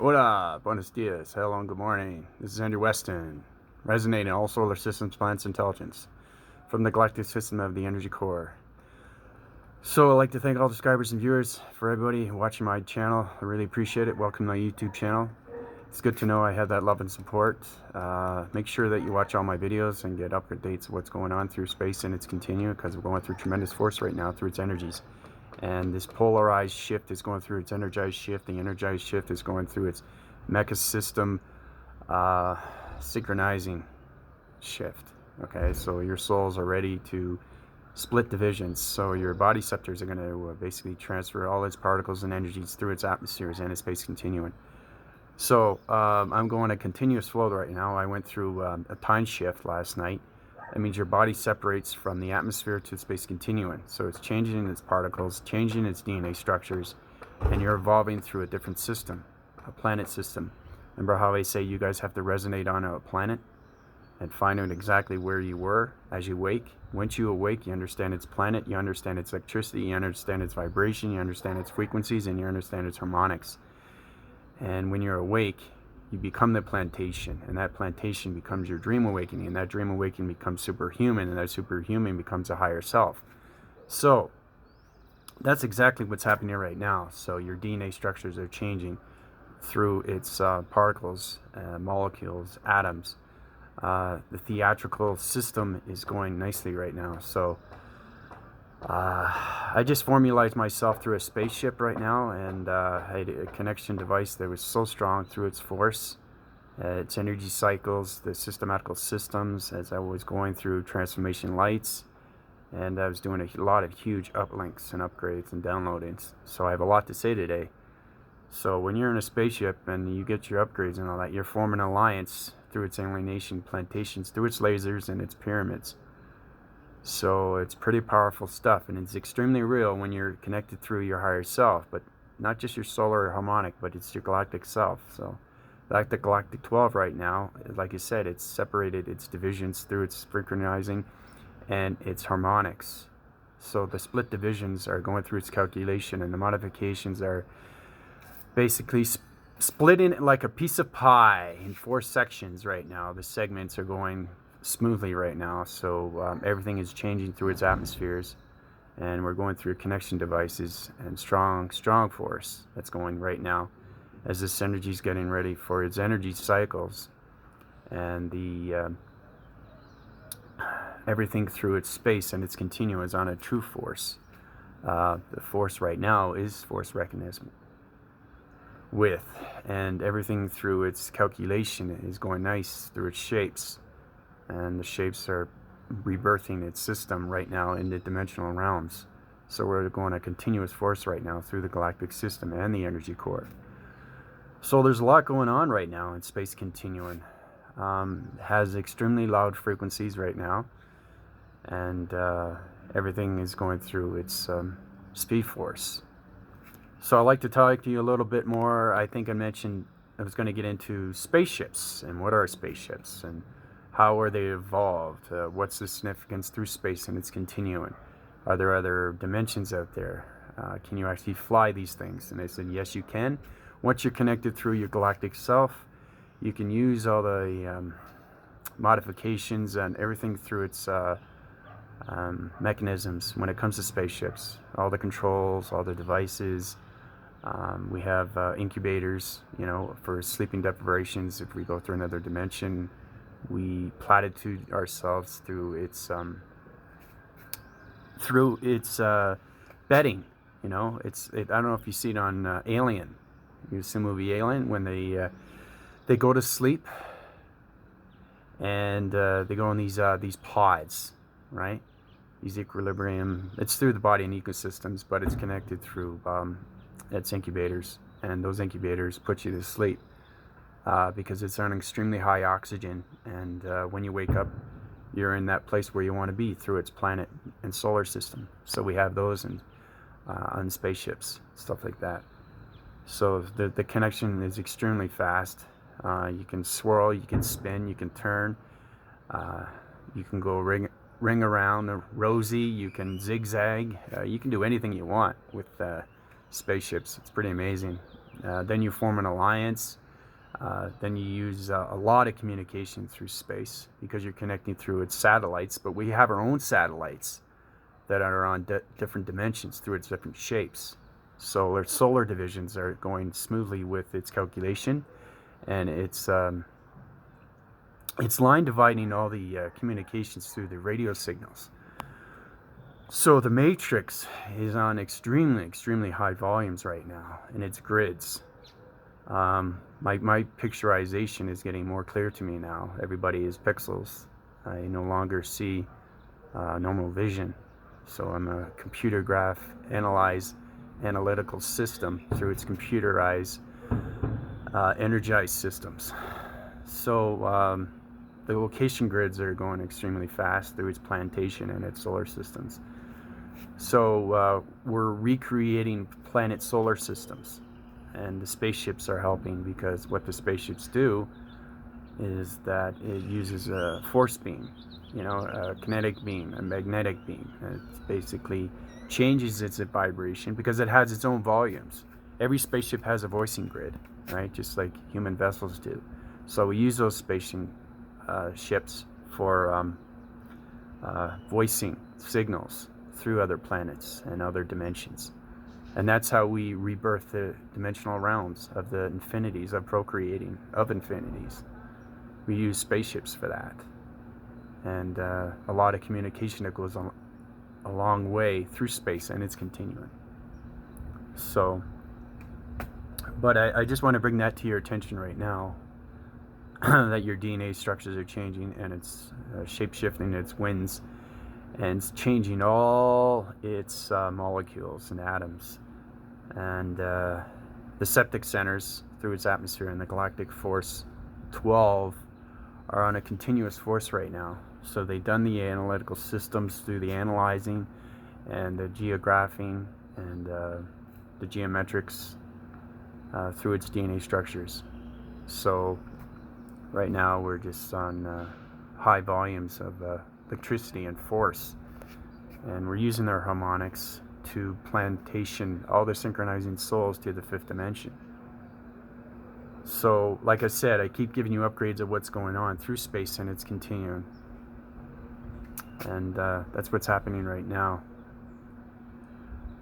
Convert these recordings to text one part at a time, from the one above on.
Hola, buenos dias, hello and good morning. This is Andrew Weston, resonating all solar systems, planets, intelligence from the galactic system of the energy core. So I'd like to thank all subscribers and viewers for everybody watching my channel. I really appreciate it. Welcome to my YouTube channel. It's good to know I have that love and support. Make sure that you watch all my videos and get updates of what's going on through space and its continuum, because we're going through tremendous force right now through its energies. And this polarized shift is going through its energized shift. The energized shift is going through its mecha system synchronizing shift. Okay, so your souls are ready to split divisions. So your body scepters are going to basically transfer all its particles and energies through its atmospheres and its space continuum. So I'm going a continuous flow right now. I went through a time shift last night. That means your body separates from the atmosphere to the space continuum. So it's changing its particles, changing its DNA structures, and you're evolving through a different system, a planet system. Remember how I say you guys have to resonate on a planet and find out exactly where you were as you wake? Once you awake, you understand its planet, you understand its electricity, you understand its vibration, you understand its frequencies, and you understand its harmonics. And when you're awake, you become the plantation, and that plantation becomes your dream awakening, and that dream awakening becomes superhuman, and that superhuman becomes a higher self. So that's exactly what's happening right now. So your DNA structures are changing through its particles, molecules, atoms. The theatrical system is going nicely right now. So I just formulated myself through a spaceship right now, and I had a connection device that was so strong through its force, its energy cycles, the systematical systems, as I was going through transformation lights, and I was doing a lot of huge uplinks and upgrades and downloadings. So I have a lot to say today. So when you're in a spaceship and you get your upgrades and all that, you're forming an alliance through its alienation plantations, through its lasers and its pyramids. So it's pretty powerful stuff, and it's extremely real when you're connected through your higher self, but not just your solar harmonic, but it's your galactic self. So like the galactic 12 right now, like I said, it's separated its divisions through its synchronizing and its harmonics. So the split divisions are going through its calculation, and the modifications are basically splitting it like a piece of pie in 4 sections right now. The segments are going smoothly right now, so everything is changing through its atmospheres, and we're going through connection devices and strong force that's going right now as this energy is getting ready for its energy cycles, and the everything through its space and its continuum is on a true force. The force right now is force recognition with, and everything through its calculation is going nice through its shapes, and the shapes are rebirthing its system right now in the dimensional realms. So we're going a continuous force right now through the galactic system and the energy core. So there's a lot going on right now in space continuum. Has extremely loud frequencies right now, and everything is going through its speed force. So I'd like to talk to you a little bit more. I think I mentioned I was going to get into spaceships, and what are spaceships, and how are they evolved? What's the significance through space and its continuum? Are there other dimensions out there? Can you actually fly these things? And I said, yes, you can. Once you're connected through your galactic self, you can use all the modifications and everything through its mechanisms when it comes to spaceships. All the controls, all the devices. We have incubators, you know, for sleeping deprivations. If we go through another dimension, we platitude ourselves through its bedding. You know, I don't know if you see it on Alien. You see the movie Alien, when they go to sleep, and they go in these pods, right? These equilibrium. It's through the body and ecosystems, but it's connected through its incubators, and those incubators put you to sleep. Because it's on extremely high oxygen, and when you wake up, you're in that place where you want to be through its planet and solar system. So we have those on spaceships, stuff like that. So the connection is extremely fast. You can swirl, you can spin, you can turn, you can go ring around a rosy, you can zigzag, you can do anything you want with spaceships. It's pretty amazing. Then you form an alliance. Then you use a lot of communication through space because you're connecting through its satellites. But we have our own satellites that are on different dimensions through its different shapes. So our solar divisions are going smoothly with its calculation, and it's line dividing all the communications through the radio signals. So the matrix is on extremely high volumes right now in its grids. My picturization is getting more clear to me now. Everybody is pixels. I no longer see normal vision. So I'm a computer graph analytical system through its computerized energized systems. So the location grids are going extremely fast through its plantation and its solar systems. So we're recreating planet solar systems, and the spaceships are helping, because what the spaceships do is that it uses a force beam, a kinetic beam, a magnetic beam. It basically changes its vibration because it has its own volumes. Every spaceship has a voicing grid, right? Just like human vessels do. So we use those ships for voicing signals through other planets and other dimensions. And that's how we rebirth the dimensional realms of the infinities of procreating of infinities. We use spaceships for that. And a lot of communication that goes on a long way through space, and it's continuing. So, but I just want to bring that to your attention right now, that your DNA structures are changing, and it's shape-shifting its winds, and it's changing all its molecules and atoms. And the septic centers through its atmosphere and the galactic force 12 are on a continuous force right now. So they've done the analytical systems through the analyzing and the geographing and the geometrics through its DNA structures. So right now we're just on high volumes of electricity and force, and we're using our harmonics to plantation all the synchronizing souls to the fifth dimension. So like I said, I keep giving you upgrades of what's going on through space, and it's continuing, and that's what's happening right now.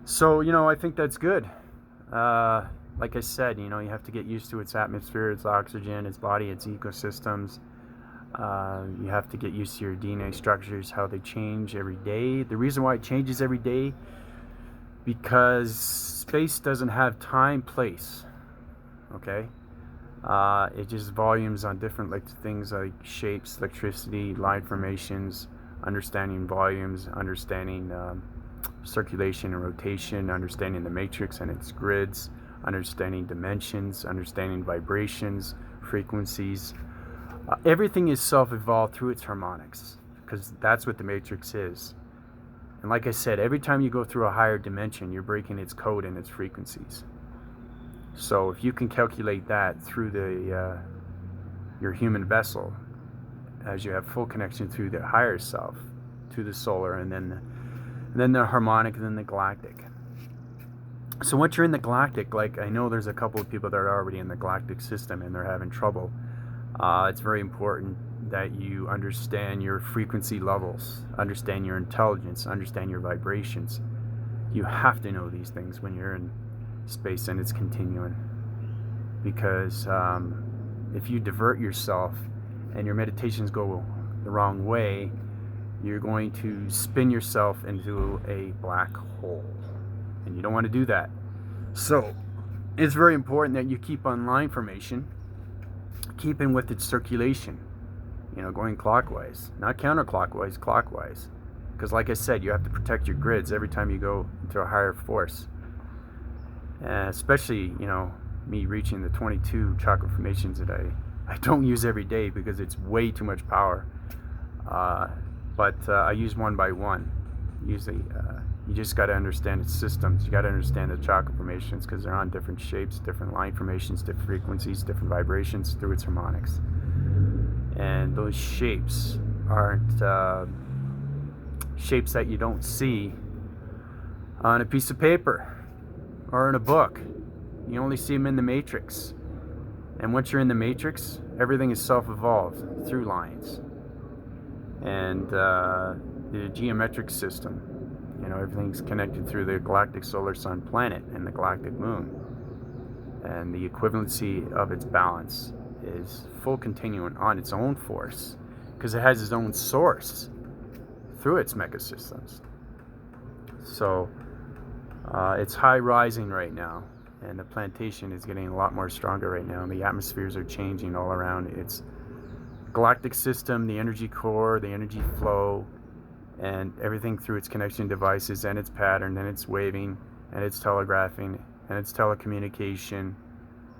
So I think that's good. Like I said, you have to get used to its atmosphere, its oxygen, its body, its ecosystems. You have to get used to your DNA structures, how they change every day. The reason why it changes every day, because space doesn't have time, place. Okay? It just volumes on different things like shapes, electricity, line formations, understanding volumes, understanding circulation and rotation, understanding the matrix and its grids, understanding dimensions, understanding vibrations, frequencies. Everything is self-evolved through its harmonics, because that's what the matrix is. And like I said, every time you go through a higher dimension, you're breaking its code and its frequencies. So if you can calculate that through your human vessel, as you have full connection through the higher self, to the solar, and then the harmonic, and then the galactic. So once you're in the galactic, like I know there's a couple of people that are already in the galactic system and they're having trouble. It's very important that you understand your frequency levels, understand your intelligence, understand your vibrations. You have to know these things when you're in space and it's continuing. Because if you divert yourself and your meditations go the wrong way, you're going to spin yourself into a black hole. And you don't want to do that. So it's very important that you keep on line formation, keeping with its circulation, going clockwise, not counterclockwise, clockwise. Because like I said, you have to protect your grids every time you go into a higher force. Especially, me reaching the 22 chakra formations that I don't use every day because it's way too much power. But I use one by one. Usually, you just got to understand its systems. You got to understand the chakra formations, because they're on different shapes, different line formations, different frequencies, different vibrations through its harmonics. And those shapes aren't shapes that you don't see on a piece of paper or in a book. You only see them in the matrix. And once you're in the matrix, everything is self-evolved through lines. And the geometric system, everything's connected through the galactic solar sun planet and the galactic moon. And the equivalency of its balance is full continuum on its own force, because it has its own source through its megasystems. So it's high rising right now, and the plantation is getting a lot more stronger right now, and the atmospheres are changing all around its galactic system, the energy core, the energy flow, and everything through its connection devices and its pattern and its waving and its telegraphing and its telecommunication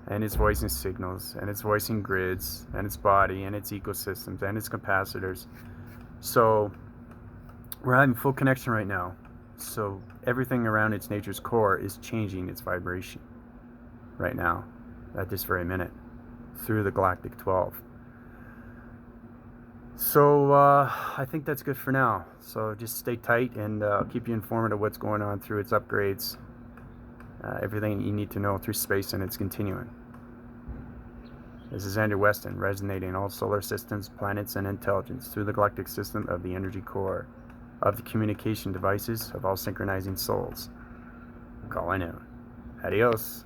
and its voicing signals and its voicing grids and its body and its ecosystems and its capacitors. So we're having full connection right now. So everything around its nature's core is changing its vibration right now, at this very minute, through the galactic 12. So I think that's good for now. So just stay tight, and I'll keep you informed of what's going on through its upgrades, everything you need to know through space and its continuum. This is Andrew Weston, resonating all solar systems, planets, and intelligence through the galactic system of the energy core, of the communication devices of all synchronizing souls. Calling out. Adios.